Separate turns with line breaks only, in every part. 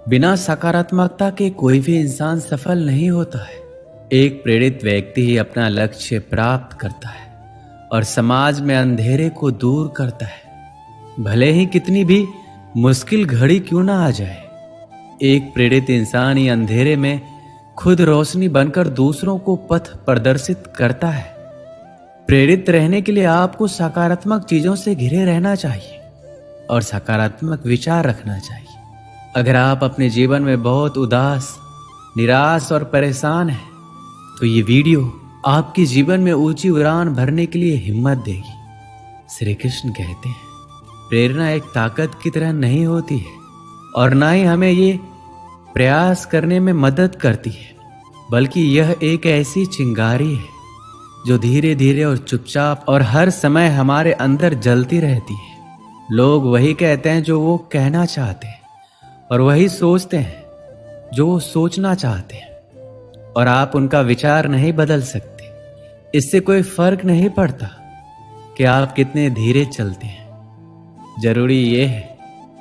बिना सकारात्मकता के कोई भी इंसान सफल नहीं होता है। एक प्रेरित व्यक्ति ही अपना लक्ष्य प्राप्त करता है और समाज में अंधेरे को दूर करता है, भले ही कितनी भी मुश्किल घड़ी क्यों ना आ जाए। एक प्रेरित इंसान ही अंधेरे में खुद रोशनी बनकर दूसरों को पथ प्रदर्शित करता है। प्रेरित रहने के लिए आपको सकारात्मक चीजों से घिरे रहना चाहिए और सकारात्मक विचार रखना चाहिए। अगर आप अपने जीवन में बहुत उदास, निराश और परेशान हैं, तो ये वीडियो आपके जीवन में ऊंची उड़ान भरने के लिए हिम्मत देगी। श्री कृष्ण कहते हैं, प्रेरणा एक ताकत की तरह नहीं होती है और ना ही हमें ये प्रयास करने में मदद करती है, बल्कि यह एक ऐसी चिंगारी है जो धीरे धीरे और चुपचाप और हर समय हमारे अंदर जलती रहती है। लोग वही कहते हैं जो वो कहना चाहते हैं और वही सोचते हैं जो वो सोचना चाहते हैं, और आप उनका विचार नहीं बदल सकते। इससे कोई फर्क नहीं पड़ता कि आप कितने धीरे चलते हैं, जरूरी ये है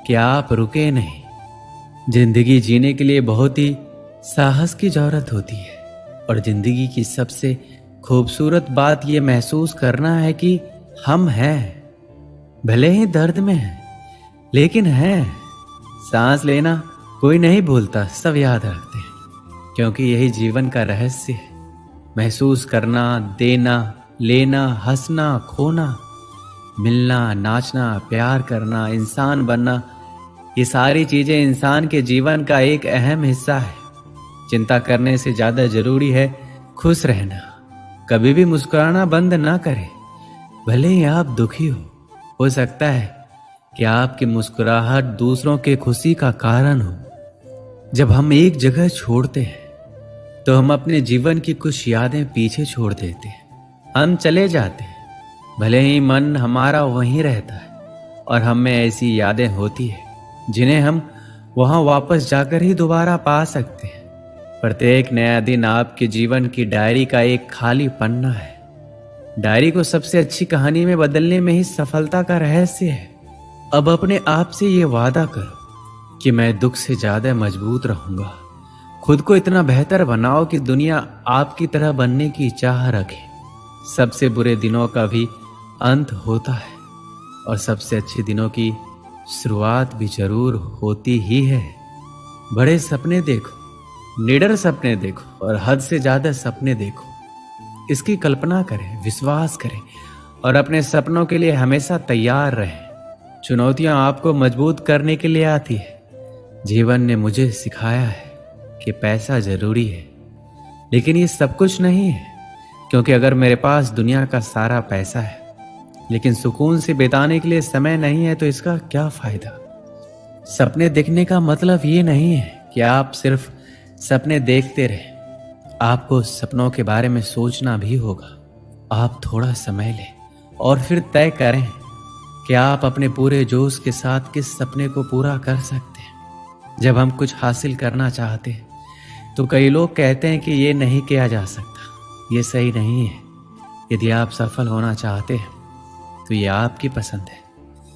कि आप रुके नहीं। जिंदगी जीने के लिए बहुत ही साहस की जरूरत होती है और जिंदगी की सबसे खूबसूरत बात यह महसूस करना है कि हम हैं, भले ही दर्द में हैं, लेकिन हैं। सांस लेना कोई नहीं भूलता, सब याद रखते हैं, क्योंकि यही जीवन का रहस्य है। महसूस करना, देना, लेना, हंसना, खोना, मिलना, नाचना, प्यार करना, इंसान बनना, ये सारी चीजें इंसान के जीवन का एक अहम हिस्सा है। चिंता करने से ज्यादा जरूरी है खुश रहना। कभी भी मुस्कुराना बंद ना करें, भले ही आप दुखी हो सकता है कि आपकी मुस्कुराहट दूसरों के खुशी का कारण हो। जब हम एक जगह छोड़ते हैं तो हम अपने जीवन की कुछ यादें पीछे छोड़ देते हैं। हम चले जाते हैं, भले ही मन हमारा वहीं रहता है और हम में ऐसी यादें होती है जिन्हें हम वहां वापस जाकर ही दोबारा पा सकते हैं। प्रत्येक नया दिन आपके जीवन की डायरी का एक खाली पन्ना है। डायरी को सबसे अच्छी कहानी में बदलने में ही सफलता का रहस्य है। अब अपने आप से ये वादा करो कि मैं दुख से ज्यादा मजबूत रहूंगा। खुद को इतना बेहतर बनाओ कि दुनिया आपकी तरह बनने की चाह रखे। सबसे बुरे दिनों का भी अंत होता है और सबसे अच्छे दिनों की शुरुआत भी जरूर होती ही है। बड़े सपने देखो, निडर सपने देखो और हद से ज्यादा सपने देखो। इसकी कल्पना करें, विश्वास करें और अपने सपनों के लिए हमेशा तैयार रहें। चुनौतियां आपको मजबूत करने के लिए आती है। जीवन ने मुझे सिखाया है कि पैसा जरूरी है, लेकिन ये सब कुछ नहीं है, क्योंकि अगर मेरे पास दुनिया का सारा पैसा है लेकिन सुकून से बिताने के लिए समय नहीं है तो इसका क्या फायदा। सपने देखने का मतलब ये नहीं है कि आप सिर्फ सपने देखते रहें। आपको सपनों के बारे में सोचना भी होगा। आप थोड़ा समय लें और फिर तय करें कि आप अपने पूरे जोश के साथ किस सपने को पूरा कर सकते हैं। जब हम कुछ हासिल करना चाहते हैं तो कई लोग कहते हैं कि ये नहीं किया जा सकता, ये सही नहीं है। यदि आप सफल होना चाहते हैं तो ये आपकी पसंद है,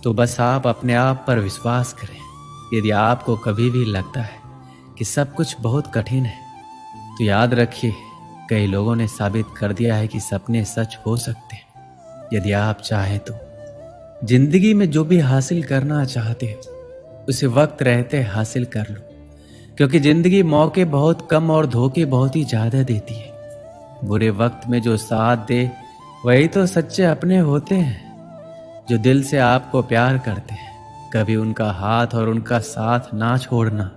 तो बस आप अपने आप पर विश्वास करें। यदि आपको कभी भी लगता है कि सब कुछ बहुत कठिन है, तो याद रखिए, कई लोगों ने साबित कर दिया है कि सपने सच हो सकते हैं। यदि आप चाहें तो जिंदगी में जो भी हासिल करना चाहते हो उसे वक्त रहते हासिल कर लो, क्योंकि जिंदगी मौके बहुत कम और धोखे बहुत ही ज्यादा देती है। बुरे वक्त में जो साथ दे वही तो सच्चे अपने होते हैं, जो दिल से आपको प्यार करते हैं। कभी उनका हाथ और उनका साथ ना छोड़ना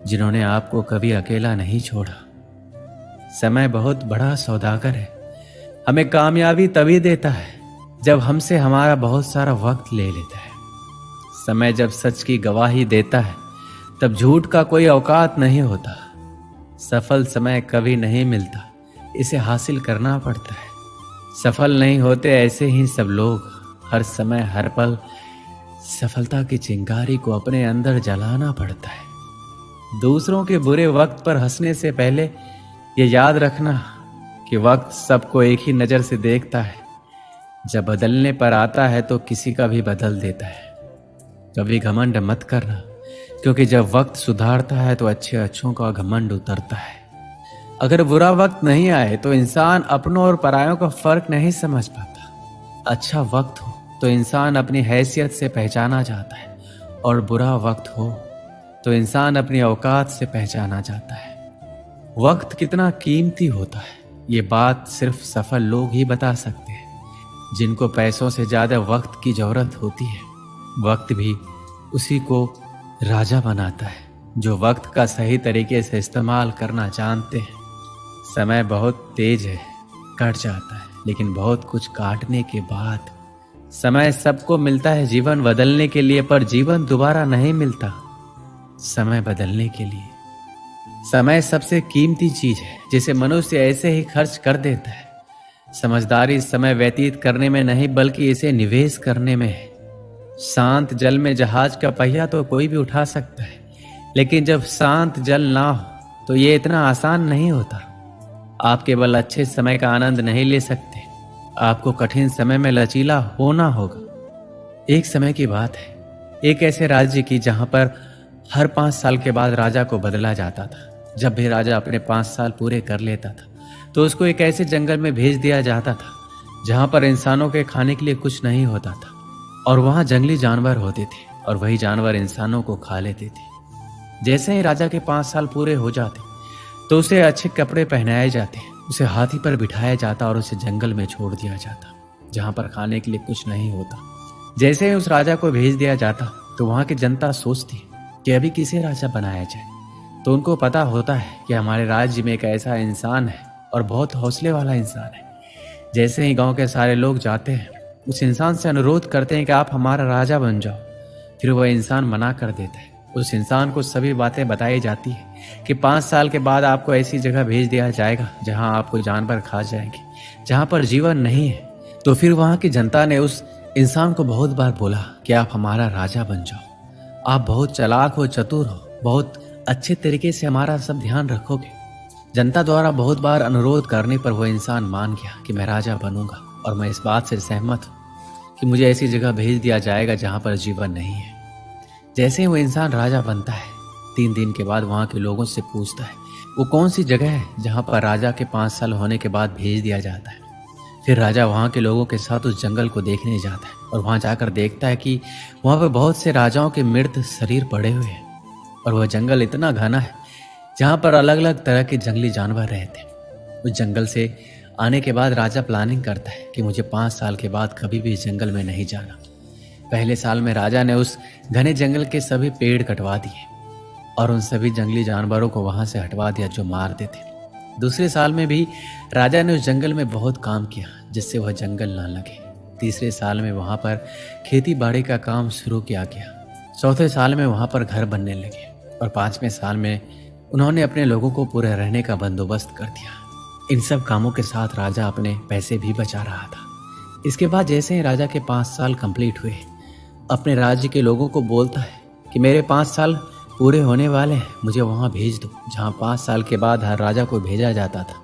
जिन्होंने आपको कभी अकेला नहीं छोड़ा। समय बहुत बड़ा सौदागर है। हमें कामयाबी तभी देता है जब हमसे हमारा बहुत सारा वक्त ले लेता है। समय जब सच की गवाही देता है तब झूठ का कोई औकात नहीं होता। सफल समय कभी नहीं मिलता, इसे हासिल करना पड़ता है। सफल नहीं होते ऐसे ही सब लोग। हर समय हर पल सफलता की चिंगारी को अपने अंदर जलाना पड़ता है। दूसरों के बुरे वक्त पर हंसने से पहले ये याद रखना कि वक्त सबको एक ही नजर से देखता है। जब बदलने पर आता है तो किसी का भी बदल देता है। कभी घमंड मत करना, क्योंकि जब वक्त सुधारता है तो अच्छे अच्छों का घमंड उतरता है। अगर बुरा वक्त नहीं आए तो इंसान अपनों और परायों का फर्क नहीं समझ पाता। अच्छा वक्त हो तो इंसान अपनी हैसियत से पहचाना जाता है, और बुरा वक्त हो तो इंसान अपनी औकात से पहचाना जाता है। वक्त कितना कीमती होता है ये बात सिर्फ सफल लोग ही बता सकते हैं, जिनको पैसों से ज्यादा वक्त की जरूरत होती है। वक्त भी उसी को राजा बनाता है जो वक्त का सही तरीके से इस्तेमाल करना जानते हैं। समय बहुत तेज है, कट जाता है, लेकिन बहुत कुछ काटने के बाद समय सबको मिलता है जीवन बदलने के लिए, पर जीवन दोबारा नहीं मिलता समय बदलने के लिए। समय सबसे कीमती चीज है जिसे मनुष्य ऐसे ही खर्च कर देता है। समझदारी समय व्यतीत करने में नहीं बल्कि इसे निवेश करने में है। शांत जल में जहाज का पहिया तो कोई भी उठा सकता है, लेकिन जब शांत जल ना हो तो ये इतना आसान नहीं होता। आप केवल अच्छे समय का आनंद नहीं ले सकते, आपको कठिन समय में लचीला होना होगा। एक समय की बात है, एक ऐसे राज्य की जहां पर हर 5 साल के बाद राजा को बदला जाता था। जब भी राजा अपने 5 साल पूरे कर लेता था तो उसको एक ऐसे जंगल में भेज दिया जाता था जहां पर इंसानों के खाने के लिए कुछ नहीं होता था, और वहां जंगली जानवर होते थे और वही जानवर इंसानों को खा लेते थे। जैसे ही राजा के 5 साल पूरे हो जाते तो उसे अच्छे कपड़े पहनाए जाते, उसे हाथी पर बिठाया जाता और उसे जंगल में छोड़ दिया जाता जहां पर खाने के लिए कुछ नहीं होता। जैसे ही उस राजा को भेज दिया जाता तो वहां की जनता सोचती कि अभी किसे राजा बनाया जाए। तो उनको पता होता है कि हमारे राज्य में एक ऐसा इंसान है और बहुत हौसले वाला इंसान है। जैसे ही गांव के सारे लोग जाते हैं, उस इंसान से अनुरोध करते हैं कि आप हमारा राजा बन जाओ। फिर वह इंसान मना कर देता है। उस इंसान को सभी बातें बताई जाती है कि 5 साल के बाद आपको ऐसी जगह भेज दिया जाएगा जहां आपको जानवर खा जाएंगे, जहां पर जीवन नहीं है। तो फिर वहां की जनता ने उस इंसान को बहुत बार बोला कि आप हमारा राजा बन जाओ, आप बहुत चालाक हो, चतुर हो, बहुत अच्छे तरीके से हमारा सब ध्यान रखोगे। जनता द्वारा बहुत बार अनुरोध करने पर वह इंसान मान गया कि मैं राजा बनूंगा, और मैं इस बात से सहमत हूं कि मुझे ऐसी जगह भेज दिया जाएगा जहां पर जीवन नहीं है। जैसे ही वो इंसान राजा बनता है, 3 दिन के बाद वहां के लोगों से पूछता है वो कौन सी जगह है जहां पर राजा के 5 साल होने के बाद भेज दिया जाता है। फिर राजा वहां के लोगों के साथ उस जंगल को देखने जाता है और वहां जाकर देखता है कि वहां पर बहुत से राजाओं के मृत शरीर पड़े हुए हैं, और वह जंगल इतना घना है जहां पर अलग अलग तरह के जंगली जानवर रहते हैं। उस जंगल से आने के बाद राजा प्लानिंग करता है कि मुझे 5 साल के बाद कभी भी इस जंगल में नहीं जाना। पहले साल में राजा ने उस घने जंगल के सभी पेड़ कटवा दिए और उन सभी जंगली जानवरों को वहां से हटवा दिया जो मारते थे। दूसरे साल में भी राजा ने उस जंगल में बहुत काम किया जिससे वह जंगल ना लगे। तीसरे साल में वहां पर खेती बाड़ी का काम शुरू किया गया। चौथे साल में वहां पर घर बनने लगे, और 5वें साल में उन्होंने अपने लोगों को पूरे रहने का बंदोबस्त कर दिया। इन सब कामों के साथ राजा अपने पैसे भी बचा रहा था। इसके बाद जैसे ही राजा के 5 साल कंप्लीट हुए, अपने राज्य के लोगों को बोलता है कि मेरे 5 साल पूरे होने वाले हैं, मुझे वहां भेज दो जहां 5 साल के बाद हर राजा को भेजा जाता था।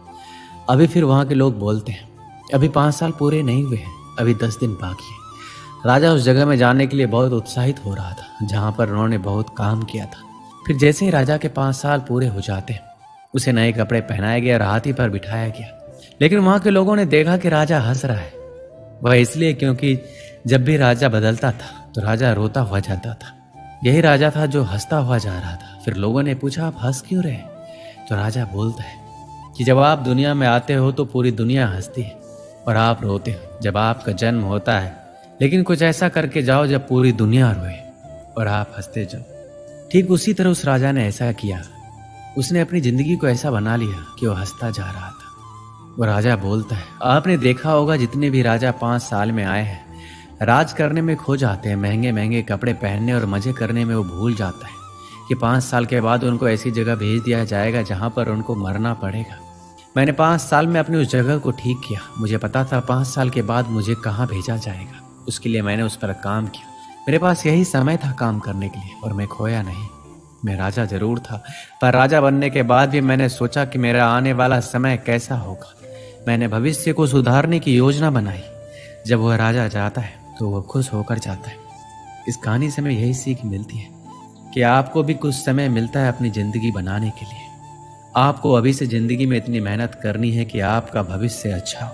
अभी फिर वहां के लोग बोलते हैं अभी 5 साल पूरे नहीं हुए हैं, अभी 10 दिन बाकी है। राजा उस जगह में जाने के लिए बहुत उत्साहित हो रहा था जहां पर उन्होंने बहुत काम किया था। फिर जैसे ही राजा के 5 साल पूरे हो जाते, उसे नए कपड़े पहनाए गए और हाथी पर बिठाया गया। लेकिन वहां के लोगों ने देखा कि राजा हंस रहा है। वह इसलिए क्योंकि जब भी राजा बदलता था तो राजा रोता हुआ जाता था। यही राजा था जो हंसता हुआ जा रहा था। फिर लोगों ने पूछा आप हंस क्यों रहे? तो राजा बोलता है कि जब आप दुनिया में आते हो तो पूरी दुनिया हंसती है और आप रोते हो जब आपका जन्म होता है, लेकिन कुछ ऐसा करके जाओ जब पूरी दुनिया रोए और आप हंसते जाओ। ठीक उसी तरह उस राजा ने ऐसा किया। उसने अपनी जिंदगी को ऐसा बना लिया कि वो हंसता जा रहा था। वो राजा बोलता है आपने देखा होगा जितने भी राजा 5 साल में आए हैं, राज करने में खो जाते हैं, महंगे महंगे कपड़े पहनने और मजे करने में वो भूल जाता है कि 5 साल के बाद उनको ऐसी जगह भेज दिया जाएगा जहां पर उनको मरना पड़ेगा। मैंने 5 साल में अपनी उस जगह को ठीक किया। मुझे पता था 5 साल के बाद मुझे कहाँ भेजा जाएगा, उसके लिए मैंने उस पर काम किया। मेरे पास यही समय था काम करने के लिए और मैं खोया नहीं। मैं राजा जरूर था, पर राजा बनने के बाद भी मैंने सोचा कि मेरा आने वाला समय कैसा होगा। मैंने भविष्य को सुधारने की योजना बनाई। जब वह राजा जाता है तो वह खुश होकर जाता है। इस कहानी से हमें यही सीख मिलती है कि आपको भी कुछ समय मिलता है अपनी ज़िंदगी बनाने के लिए। आपको अभी से ज़िंदगी में इतनी मेहनत करनी है कि आपका भविष्य अच्छा हो।